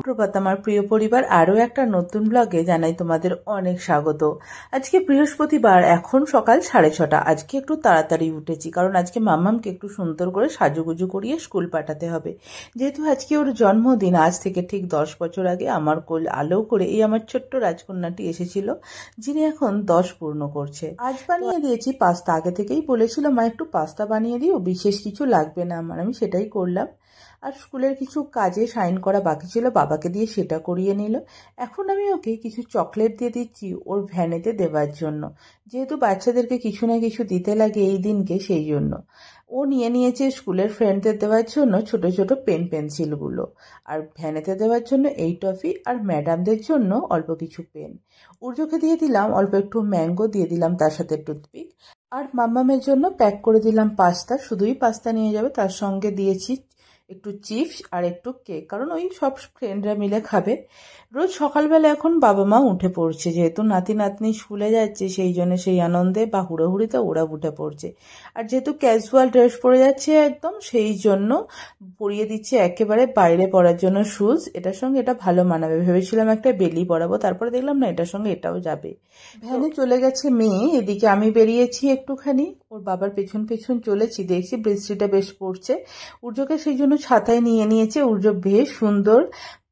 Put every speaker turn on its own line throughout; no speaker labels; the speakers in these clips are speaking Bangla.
সুপ্রভাত আমার প্রিয় পরিবার, আরও একটা নতুন ব্লগে জানাই তোমাদের অনেক স্বাগত। আজকে বৃহস্পতিবার, এখন সকাল 6:30। আজকে একটু তাড়াতাড়ি উঠেছি কারণ আজকে মাম্মামকে একটু সুন্দর করে সাজুগুজু করিয়ে স্কুল পাঠাতে হবে। যেহেতু আজকে ওর জন্মদিন, আজ থেকে ঠিক 10 বছর আগে আমার কোল আলো করে এই আমার ছোট্ট রাজকন্যাটি এসেছিল, যিনি এখন 10 পূর্ণ করছে। আজ বানিয়ে দিয়েছি পাস্তা। আগে থেকেই বলেছিল মা একটু পাস্তা বানিয়ে দিও, বিশেষ কিছু লাগবে না আমার, আমি সেটাই করলাম। আর স্কুলের কিছু কাজে সাইন করা বাকি ছিল, বাবাকে দিয়ে সেটা করিয়ে নিল। এখন আমি ওকে কিছু চকলেট দিয়ে দিচ্ছি ওর ভ্যানেতে দেওয়ার জন্য, যেহেতু বাচ্চাদেরকে কিছু না কিছু দিতে লাগে এই দিনকে, সেই জন্য ও নিয়ে নিয়েছে স্কুলের ফ্রেন্ডদের দেওয়ার জন্য ছোট ছোট পেন পেন্সিলগুলো, আর ভ্যানেতে দেওয়ার জন্য এই টফি, আর ম্যাডামদের জন্য অল্প কিছু পেন। উর্জকে দিয়ে দিলাম অল্প একটু ম্যাঙ্গো, দিয়ে দিলাম তার সাথে টুথপিক। আর মাম্মামের জন্য প্যাক করে দিলাম পাস্তা, শুধুই পাস্তা নিয়ে যাবে, তার সঙ্গে দিয়েছি একটু চিপস আর একটু কেক, কারণ ওই সব ফ্রেন্ডরা মিলে খাবে। রোজ সকালবেলা এখন বাবা মা উঠে পড়ছে, যেহেতু নাতি নাতনি স্কুলে যাচ্ছে সেই জন্য সেই আনন্দে বা হুড়োহুড়িতে ওরা উঠে পড়ছে। আর যেহেতু ক্যাজুয়াল ড্রেস পরে যাচ্ছে একদম, সেই জন্য পরিয়ে দিচ্ছে একেবারে বাইরে পরার জন্য শুজ। এটার সঙ্গে এটা ভালো মানাবে ভেবেছিলাম, একটা বেলি পরাবো, তারপরে দেখলাম না এটার সঙ্গে এটাও যাবে। ভ্যানে চলে গেছে মেয়ে, এদিকে আমি বেরিয়েছি একটুখানি, ওর বাবার পেছন পেছন চলেছি, দেখছি বৃষ্টিটা বেশ পড়ছে। উর্জকে সেই জন্য ছাতায় নিয়ে নিয়েছে। উর্জ বেশ সুন্দর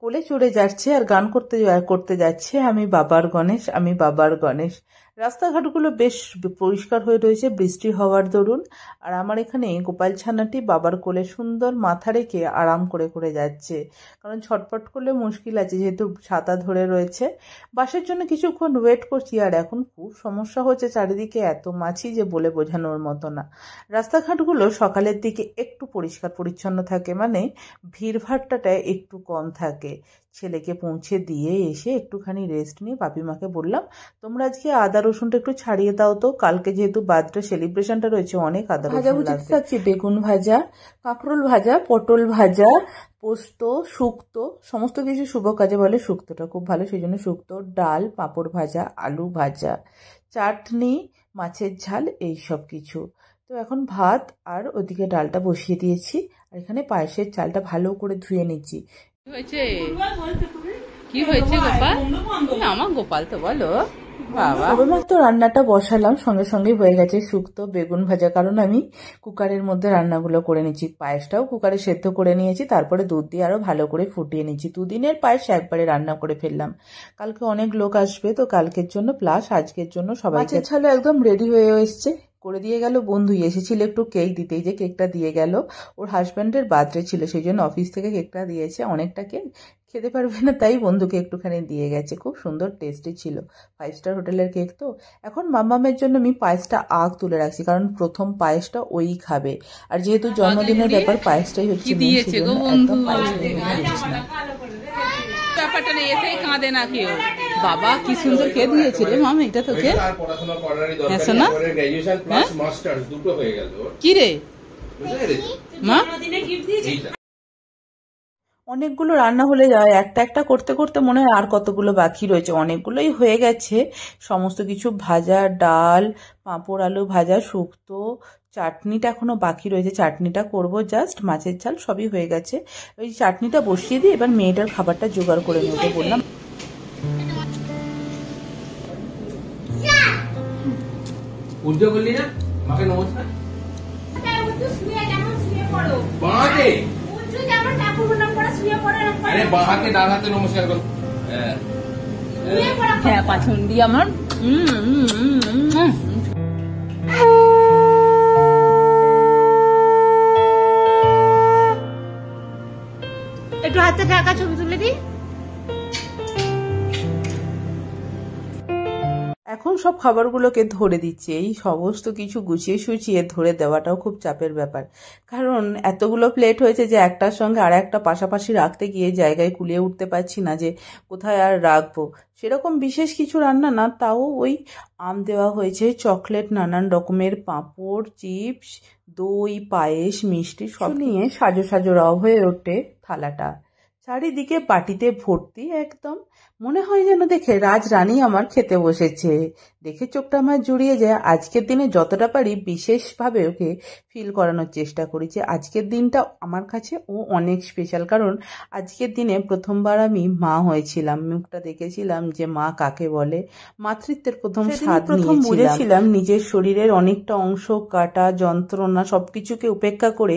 কোলে চড়ে যাচ্ছে আর গান করতে করতে যাচ্ছে, আমি বাবার গণেশ, আমি বাবার গণেশ। রাস্তাঘাটগুলো বেশ পরিষ্কার হয়ে রয়েছে বৃষ্টি হওয়ার দরুন। আর আমার এখানে গোপাল ছানাটি বাবার কোলে সুন্দর মাথা রেখে আরাম করে করে যাচ্ছে, কারণ ছটপট করলে মুশকিল আছে, যেহেতু ছাতা ধরে রয়েছে। বাসের জন্য কিছুক্ষণ ওয়েট করছি, আর এখন খুব সমস্যা হচ্ছে, চারিদিকে এত মাছি যে বলে বোঝানোর মতো না। রাস্তাঘাটগুলো সকালের দিকে একটু পরিষ্কার পরিচ্ছন্ন থাকে, মানে ভিড়ভাট্টাটা একটু কম থাকে। ছেলেকে পৌঁছে দিয়ে এসে একটুখানি রেস্ট নিয়ে পাপিমাকে বললাম, তোমরা আজকে আদা রসুনটা একটু ছাড়িয়ে দাও তো, কালকে যেহেতু বার্থডে সেলিব্রেশনটা রয়েছে, অনেক আদা রসুন লাগবে। বেগুন ভাজা, কাঁকরোল ভাজা, পটল ভাজা, পোস্ত, শুক্তো, সমস্ত কিছু শুভ কাজে বলে শুক্তোটা খুব ভালো, সেই জন্য শুক্তো, ডাল, পাঁপড় ভাজা, আলু ভাজা, চাটনি, মাছের ঝাল, এই সব কিছু। তো এখন ভাত আর ওদিকে ডালটা বসিয়ে দিয়েছি, আর এখানে পায়েসের চালটা ভালো করে ধুয়ে নিচ্ছি।
কি হয়েছে গোপাল? আমার গোপাল তো বলো বাবা।
সবেমাত্র রান্নাটা বসালাম, সঙ্গে সঙ্গে হয়ে গেছে শুক্তো, বেগুন ভাজা, কারণ আমি কুকারের মধ্যে রান্নাগুলো করে নিচ্ছি। পায়েসটাও কুকারে সেদ্ধ করে নিয়েছি, তারপরে দুধ দিয়ে আরো ভালো করে ফুটিয়ে নিচ্ছি। দুদিনের পায়েস একবারে রান্না করে ফেললাম, কালকে অনেক লোক আসবে তো, কালকের জন্য প্লাস আজকের জন্য সবাইকে। ছালো একদম রেডি হয়ে এসছে, করে দিয়ে গেল বন্ধু, এসেছিল একটু কেক দিতে, যে কেকটা দিয়ে গেল, ওর হাজব্যান্ডের বার্থডে ছিল, সেই জন্য অফিস থেকে কেকটা দিয়েছে। অনেকটা কেক খেতে পারবে না, তাই বন্ধুকে একটুখানি দিয়ে গেছে, খুব সুন্দর টেস্টি ছিল, 5 স্টার হোটেলের কেক তো। এখন মাম্মামের জন্য আমি পায়েসটা আগ তুলে রাখছি, কারণ প্রথম পায়েসটা ওই খাবে, আর যেহেতু জন্মদিনের ব্যাপার পায়েসটাই হচ্ছে
ব্যাপারটা নেই, এসেই কাঁদে না কেউ। বাবা কি সুন্দর কে দিয়েছে রে মামা এটা তোকে? কি রে মা?
অনেকগুলো রান্না হলে যায়, একটা একটা করতে করতে মনে হয় আর কতগুলো বাকি রয়েছে। অনেকগুলোই হয়ে গেছে, সমস্ত কিছু ভাজা, ডাল, পাঁপড় আলু ভাজা, শুক্তো, চাটনিটা এখনো বাকি রয়েছে, চাটনিটা করব জাস্ট, মাছের ঝাল সবই হয়ে গেছে। ওই চাটনিটা বসিয়ে দিয়ে এবার মেয়েটার খাবারটা জোগাড় করে নিতে বললাম।
হ্যাঁ পাছন্দি আমার। একটু হাত থেকে একা ছবি তুলে দিই।
এখন সব খাবারগুলোকে ধরে দিচ্ছে, এই সমস্ত কিছু গুছিয়ে সুচিয়ে ধরে দেওয়াটাও খুব চাপের ব্যাপার, কারণ এতগুলো প্লেট হয়েছে যে একটার সঙ্গে আর একটা পাশাপাশি রাখতে গিয়ে জায়গায় কুলিয়ে উঠতে পারছি না যে কোথায় আর রাখবো। সেরকম বিশেষ কিছু রান্না না, তাও ওই আম দেওয়া হয়েছে, চকলেট, নানান রকমের পাঁপড়, চিপস, দই, পায়েস, মিষ্টি সব নিয়ে সাজো সাজো রব হয়ে ওঠে থালাটা। চারিদিকে বাটিতে ভর্তি একদম, মনে হয় যেন দেখে রাজরানী আমার খেতে বসেছে। দেখে চোখটা আমার জুড়িয়ে যায়। আজকের দিনে যতটা পারি বিশেষভাবে ওকে ফিল করানোর চেষ্টা করি যে আজকের দিনটা আমার কাছে ও অনেক স্পেশাল। কারণ আজকের দিনে প্রথমবার আমি মা হয়েছিলাম, মুখটা দেখেছিলাম যে মা কাকে বলে, মাতৃত্বের প্রথম স্বাদ বুঝেছিলাম। নিজের শরীরের অনেকটা অংশ কাটা, যন্ত্রণা সবকিছুকে উপেক্ষা করে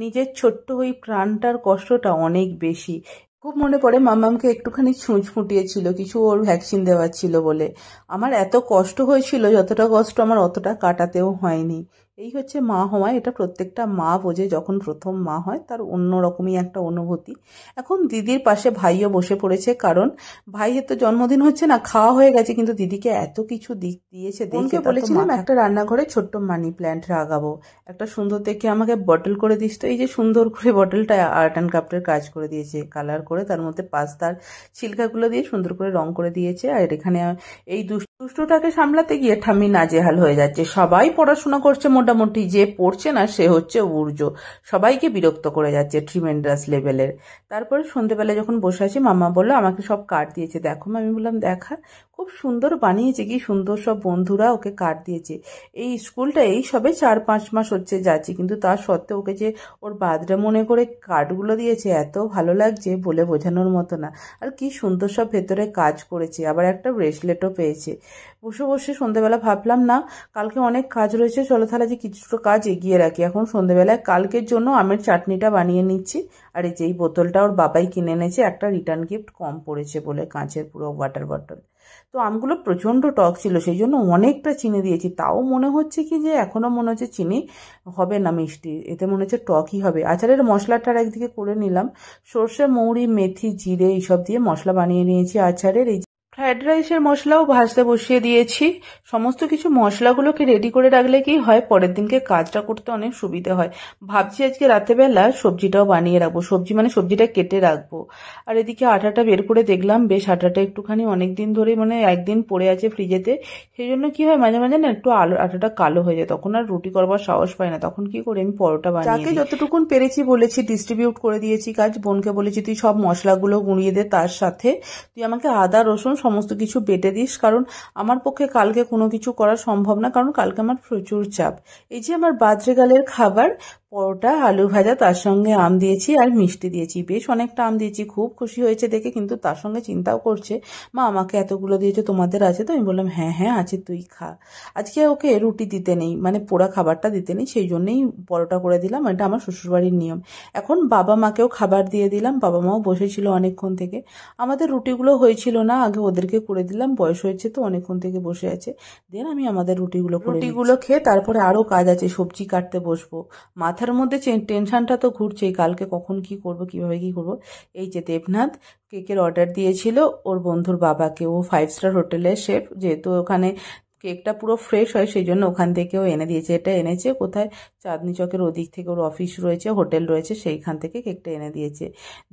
নিজের ছোট্ট ওই প্রাণটার কষ্টটা অনেক বেশি। খুব মনে পড়ে মাম্মামকে একটুখানি ছুঁচ ফুটিয়েছিল, কিছু ওর ভ্যাকসিন দেওয়ার ছিল বলে। আমার এত কষ্ট হয়েছিল, যতটা কষ্ট আমার অতটা কাটাতেও হয়নি। এই হচ্ছে মা হওয়া। এটা প্রত্যেকটা মা বোঝে, যখন প্রথম মা হয় তার অন্যরকমই একটা অনুভূতি। এখন দিদির পাশে ভাইও বসে পড়েছে, কারণ ভাইয়ের তো জন্মদিন হচ্ছে না, খাওয়া হয়ে গেছে, কিন্তু দিদিকে এত কিছু দিয়েছে। দেখে বলেছিলাম একটা রান্নাঘরে ছোট্ট মানি প্ল্যান্ট লাগাবো, একটা সুন্দর দেখে আমাকে বটল করে দিস। তো এই যে সুন্দর করে বটলটা আর্ট অ্যান্ড ক্রাফটের কাজ করে দিয়েছে, কালার করে তার মধ্যে পাস্তার ছিলকাগুলো দিয়ে সুন্দর করে রং করে দিয়েছে। আর এখানে এই দুষ্টটাকে সামলাতে গিয়ে ঠাম্মি নাজেহাল হয়ে যাচ্ছে। সবাই পড়াশোনা করছে মোটামুটি, যে পড়ছে না সে হচ্ছে উর্জ, সবাইকে বিরক্ত করে যাচ্ছে ট্রিমেন্ডাস লেভেলের। তারপরে সন্ধ্যেবেলায় যখন বসে আছি, মাম্মা বললো আমাকে সব কার্ড দিয়েছে, দেখো। আমি বললাম দেখা, খুব সুন্দর বানিয়েছে, কি সুন্দর সব বন্ধুরা ওকে কার্ড দিয়েছে। এই স্কুলটা এই সবে 4-5 মাস হচ্ছে যাচ্ছি, কিন্তু তার সত্ত্বেও ওকে যে ওর বার্থডে মনে করে কার্ডগুলো দিয়েছে, এত ভালো লাগছে বলে বোঝানোর মতো না। আর কি সুন্দর সব ভেতরে কাজ করেছে, আবার একটা ব্রেসলেটও পেয়েছে। বসে বসে সন্ধ্যেবেলা ভাবলাম না কালকে অনেক কাজ রয়েছে, চলো তাহলে যে কিছুটা কাজ এগিয়ে রাখি। এখন সন্ধ্যেবেলায় কালকের জন্য আমের চাটনিটা বানিয়ে নিচ্ছি। আর এই যে এই বোতলটা ওর বাবাই কিনে এনেছে, একটা রিটার্ন গিফট কম পড়েছে বলে, কাঁচের পুরো ওয়াটার বটল। তো আমগুলো প্রচণ্ড টক ছিল, সেই জন্য অনেকটা চিনি দিয়েছি। তাও মনে হচ্ছে কি যে এখনও মনে হচ্ছে চিনি হবে না মিষ্টি, এতে মনে হচ্ছে টকই হবে। আচারের মশলাটা একদিকে করে নিলাম, সর্ষে, মৌরি, মেথি, জিরে এইসব দিয়ে মশলা বানিয়ে নিয়েছি আচারের। এই ফ্রায়েড রাইসের মশলাও ভাজতে বসিয়ে দিয়েছি। সমস্ত কিছু মশলাগুলোকে রেডি করে রাখলে কি হয়, পরের দিনকে কাজটা করতে অনেক সুবিধা হয়। ভাবছি আজকে রাতেবেলা সবজিটাও বানিয়ে রাখবো, সবজি মানে সবজিটা কেটে রাখবো। আর এদিকে আটাটা বের করে দেখলাম, বেশ আটাটা একটুখানি অনেক দিন ধরে মানে একদিন পড়ে আছে ফ্রিজেতে। সেই জন্য কি হয় মাঝে মাঝে না একটু আটাটা কালো হয়ে যায়, তখন আর রুটি করবার সাহস পায় না। তখন কি করি আমি পরোটা বানিয়ে যাকে যতটুকুন পেরেছি বলেছি ডিস্ট্রিবিউট করে দিয়েছি কাজ। বোনকে বলেছি তুই সব মশলাগুলো গুঁড়িয়ে দে, তার সাথে তুই আমাকে আদা রসুন সমস্ত কিছু বেটে দিস, কারণ আমার পক্ষে কালকে কোনো কিছু করা সম্ভব না, কারণ কালকে আমার প্রচুর চাপ। এই যে আমার বাজরেগালের খাবার, পরোটা, আলু ভাজা, তার সঙ্গে আম দিয়েছি আর মিষ্টি দিয়েছি, বেশ অনেকটা আম দিয়েছি। খুব খুশি হয়েছে দেখে, কিন্তু তার সঙ্গে চিন্তাও করছে মা আমাকে এতগুলো দিয়েছে, তোমাদের আছে তো? আমি বললাম হ্যাঁ হ্যাঁ আছে, তুই খা। আজকে ওকে রুটি দিতে নেই, মানে পোড়া খাবারটা দিতে নেই, সেই জন্যই পরোটা করে দিলাম। এটা আমার শ্বশুরবাড়ির নিয়ম। এখন বাবা মাকেও খাবার দিয়ে দিলাম, বাবা মাও বসেছিল অনেকক্ষণ থেকে। আমাদের রুটিগুলো হয়েছিল না, আগে ওদেরকে করে দিলাম, বয়স হয়েছে তো অনেকক্ষণ থেকে বসে আছে। দেন আমি আমাদের রুটিগুলো খেয়ে তারপরে আরও কাজ আছে, সবজি কাটতে বসবো। মাথার মধ্যে টেনশনটা তো ঘুরছেই, কালকে কখন কি করব, কিভাবে কি করব। এই যে দেবনাথ কেকের অর্ডার দিয়েছিল ওর বন্ধুর বাবাকে, ও 5 স্টার হোটেলের শেফ, যেহেতু ওখানে কেকটা পুরো ফ্রেশ হয় সেই জন্য ওখান থেকেও এনে দিয়েছে। এটা এনেছে কোথায়, চাঁদনি চকের ওদিক থেকে ওর অফিস রয়েছে, হোটেল রয়েছে, সেইখান থেকে কেকটা এনে দিয়েছে।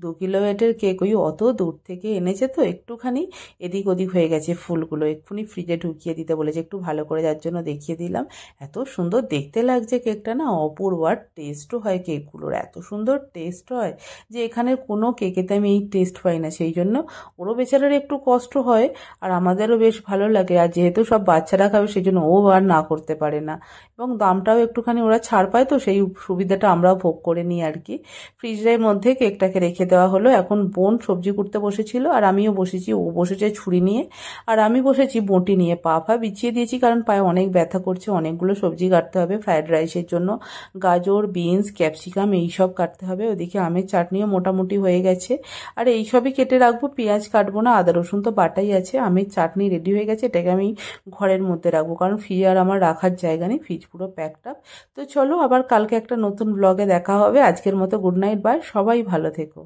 2 কিলো ওয়েটের কেক, ওই অত দূর থেকে এনেছে তো একটুখানি এদিক ওদিক হয়ে গেছে ফুলগুলো, এক্ষুনি ফ্রিজে ঢুকিয়ে দিতে বলেছে, একটু ভালো করে যার জন্য দেখিয়ে দিলাম। এত সুন্দর দেখতে লাগছে কেকটা না, অপূর্ব। আর টেস্টও হয় কেকগুলোর, এত সুন্দর টেস্ট হয় যে এখানে কোনো কেকেতে আমি এই টেস্ট পাই না। সেই জন্য ওরও বেচারার একটু কষ্ট হয়, আর আমাদেরও বেশ ভালো লাগে। আর যেহেতু সব বাচ্চারা খাবে সেই জন্য ও আর না করতে পারে না, এবং দামটাও একটুখানি ওরা ছাড় পায়, তো সেই সুবিধাটা আমরাও ভোগ করে নিই আর কি। ফ্রিজের মধ্যে কেকটাকে রেখে দেওয়া হলো। এখন বোন সবজি কুটতে বসেছিল আর আমিও বসেছি, ও বসেছে ছুরি নিয়ে আর আমি বসেছি বঁটি নিয়ে। পা বিছিয়ে দিয়েছি কারণ পায়ে অনেক ব্যথা করছে, অনেকগুলো সবজি কাটতে হবে ফ্রায়েড রাইসের জন্য, গাজর, বিনস, ক্যাপসিকাম এইসব কাটতে হবে। ওদিকে আমের চাটনিও মোটামুটি হয়ে গেছে, আর এইসবই কেটে রাখবো, পেঁয়াজ কাটবো না, আদা রসুন তো বাটাই আছে। আমের চাটনি রেডি হয়ে গেছে, এটাকে আমি ঘরের মধ্যে রাখবো, কারণ ফ্রিজ আর আমার রাখার জায়গা নেই, ফ্রিজ পুরো প্যাকড আপ। তো চলো আবার কালকে একটা নতুন ব্লগে দেখা হবে। আজকের মতো গুড নাইট, বাই, সবাই ভালো থেকো।